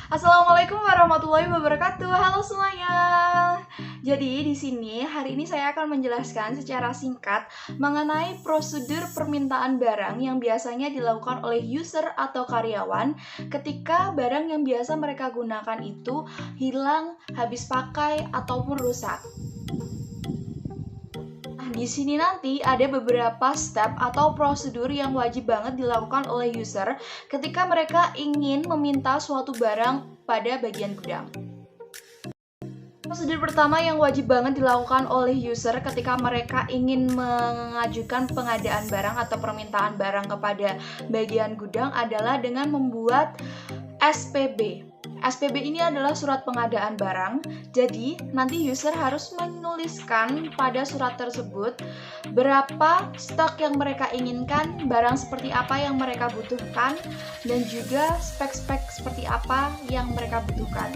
Assalamualaikum warahmatullahi wabarakatuh. Halo semuanya. Jadi di sini hari ini saya akan menjelaskan secara singkat mengenai prosedur permintaan barang yang biasanya dilakukan oleh user atau karyawan ketika barang yang biasa mereka gunakan itu hilang, habis pakai ataupun rusak. Di sini nanti ada beberapa step atau prosedur yang wajib banget dilakukan oleh user ketika mereka ingin meminta suatu barang pada bagian gudang. Prosedur pertama yang wajib banget dilakukan oleh user ketika mereka ingin mengajukan pengadaan barang atau permintaan barang kepada bagian gudang adalah dengan membuat SPB. SPB ini adalah surat pengadaan barang. Jadi, nanti user harus menuliskan pada surat tersebut berapa stok yang mereka inginkan, barang seperti apa yang mereka butuhkan, dan juga spek-spek seperti apa yang mereka butuhkan.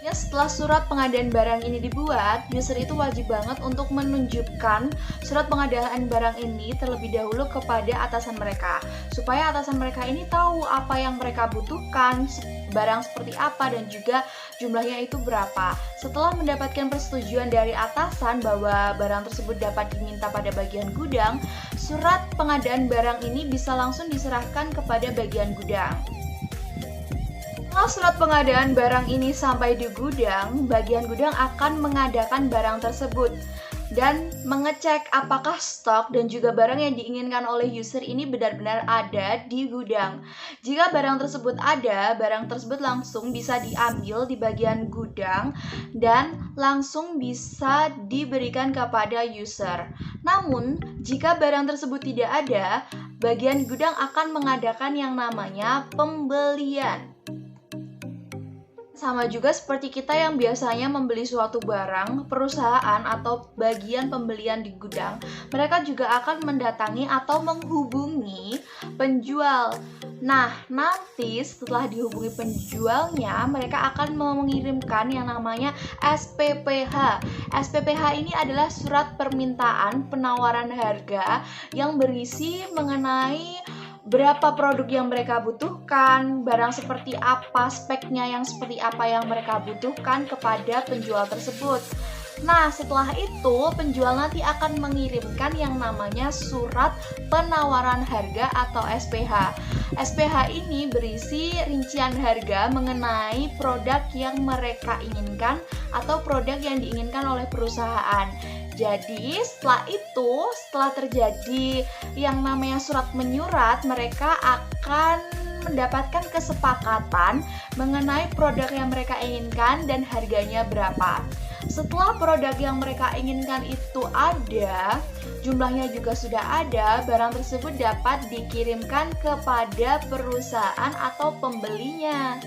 Setelah surat pengadaan barang ini dibuat, user itu wajib banget untuk menunjukkan surat pengadaan barang ini terlebih dahulu kepada atasan mereka, supaya atasan mereka ini tahu apa yang mereka butuhkan, barang seperti apa, dan juga jumlahnya itu berapa. Setelah mendapatkan persetujuan dari atasan bahwa barang tersebut dapat diminta pada bagian gudang, surat pengadaan barang ini bisa langsung diserahkan kepada bagian gudang. Setelah surat pengadaan barang ini sampai di gudang, bagian gudang akan mengadakan barang tersebut dan mengecek apakah stok dan juga barang yang diinginkan oleh user ini benar-benar ada di gudang. Jika barang tersebut ada, barang tersebut langsung bisa diambil di bagian gudang dan langsung bisa diberikan kepada user. Namun, jika barang tersebut tidak ada, bagian gudang akan mengadakan yang namanya pembelian. Sama juga seperti kita yang biasanya membeli suatu barang, perusahaan atau bagian pembelian di gudang, mereka juga akan mendatangi atau menghubungi penjual. Nah, nanti setelah dihubungi penjualnya, mereka akan mengirimkan yang namanya SPPH. SPPH ini adalah surat permintaan penawaran harga yang berisi mengenai berapa produk yang mereka butuhkan, barang seperti apa, speknya yang seperti apa yang mereka butuhkan kepada penjual tersebut. Nah, setelah itu penjual nanti akan mengirimkan yang namanya surat penawaran harga atau SPH. SPH ini berisi rincian harga mengenai produk yang mereka inginkan atau produk yang diinginkan oleh perusahaan. Jadi setelah terjadi yang namanya surat menyurat, mereka akan mendapatkan kesepakatan mengenai produk yang mereka inginkan dan harganya berapa. Setelah produk yang mereka inginkan itu ada, jumlahnya juga sudah ada, barang tersebut dapat dikirimkan kepada perusahaan atau pembelinya.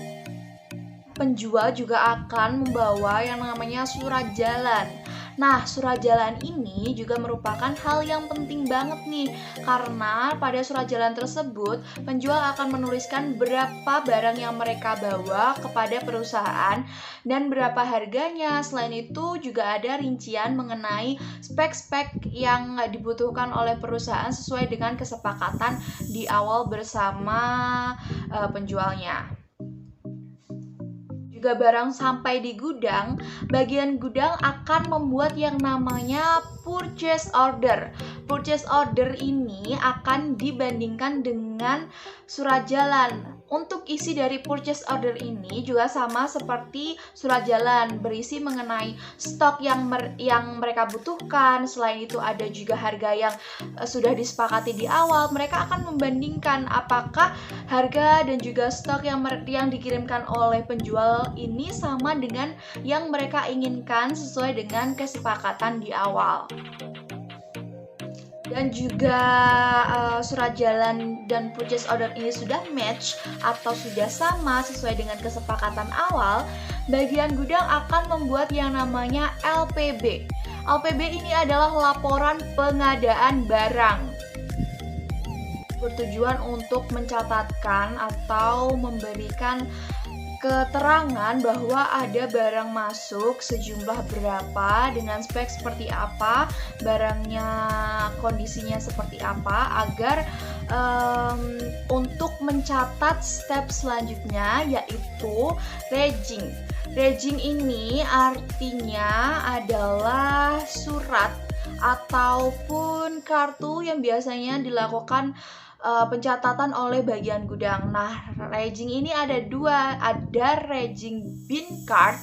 Penjual juga akan membawa yang namanya surat jalan. Nah, surat jalan ini juga merupakan hal yang penting banget nih, karena pada surat jalan tersebut penjual akan menuliskan berapa barang yang mereka bawa kepada perusahaan dan berapa harganya. Selain itu juga ada rincian mengenai spek-spek yang dibutuhkan oleh perusahaan sesuai dengan kesepakatan di awal bersama penjualnya. Juga barang sampai di gudang, bagian gudang akan membuat yang namanya purchase order. Purchase order ini akan dibandingkan dengan surat jalan. Untuk isi dari purchase order ini juga sama seperti surat jalan, berisi mengenai stok yang mereka butuhkan. Selain itu ada juga harga yang sudah disepakati di awal. Mereka akan membandingkan apakah harga dan juga stok yang dikirimkan oleh penjual ini sama dengan yang mereka inginkan sesuai dengan kesepakatan di awal. Dan juga surat jalan dan purchase order ini sudah match atau sudah sama sesuai dengan kesepakatan awal, bagian gudang akan membuat yang namanya LPB. LPB ini adalah laporan pengadaan barang. Bertujuan untuk mencatatkan atau memberikan keterangan bahwa ada barang masuk sejumlah berapa dengan spek seperti apa, barangnya kondisinya seperti apa, agar untuk mencatat step selanjutnya, yaitu raging. Raging ini artinya adalah surat ataupun kartu yang biasanya dilakukan pencatatan oleh bagian gudang. Nah, raging ini ada dua, ada raging bin card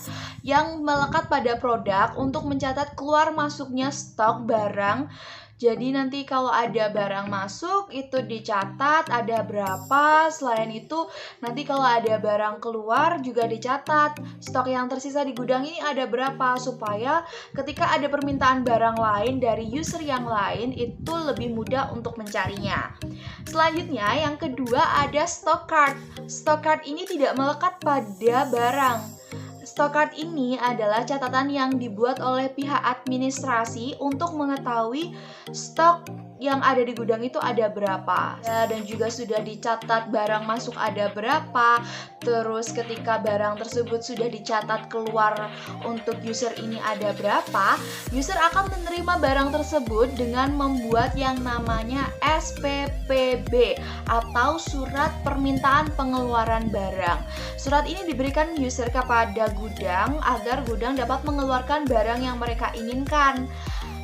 yang melekat pada produk untuk mencatat keluar masuknya stok barang. Jadi nanti kalau ada barang masuk itu dicatat ada berapa. Selain itu nanti kalau ada barang keluar juga dicatat stok yang tersisa di gudang ini ada berapa, supaya ketika ada permintaan barang lain dari user yang lain itu lebih mudah untuk mencarinya. Selanjutnya yang kedua ada stock card. Stock card ini tidak melekat pada barang. Stock card ini adalah catatan yang dibuat oleh pihak administrasi untuk mengetahui stok yang ada di gudang itu ada berapa, dan juga sudah dicatat barang masuk ada berapa. Terus ketika barang tersebut sudah dicatat keluar untuk user ini ada berapa, user akan menerima barang tersebut dengan membuat yang namanya SPPB atau surat permintaan pengeluaran barang. Surat ini diberikan user kepada gudang agar gudang dapat mengeluarkan barang yang mereka inginkan.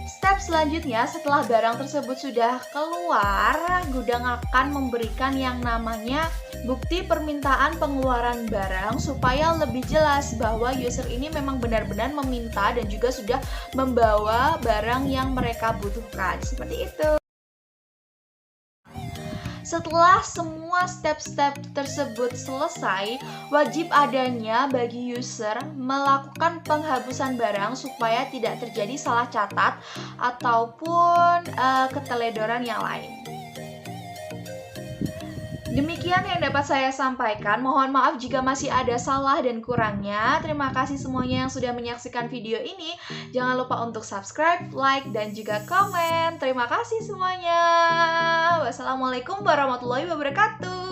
Step selanjutnya, setelah barang tersebut sudah keluar, gudang akan memberikan yang namanya bukti permintaan pengeluaran barang supaya lebih jelas bahwa user ini memang benar-benar meminta dan juga sudah membawa barang yang mereka butuhkan. Seperti itu. Setelah semua step-step tersebut selesai, wajib adanya bagi user melakukan penghapusan barang supaya tidak terjadi salah catat ataupun keteledoran yang lain. Demikian yang dapat saya sampaikan. Mohon maaf jika masih ada salah dan kurangnya. Terima kasih semuanya yang sudah menyaksikan video ini. Jangan lupa untuk subscribe, like, dan juga komen. Terima kasih semuanya. Wassalamualaikum warahmatullahi wabarakatuh.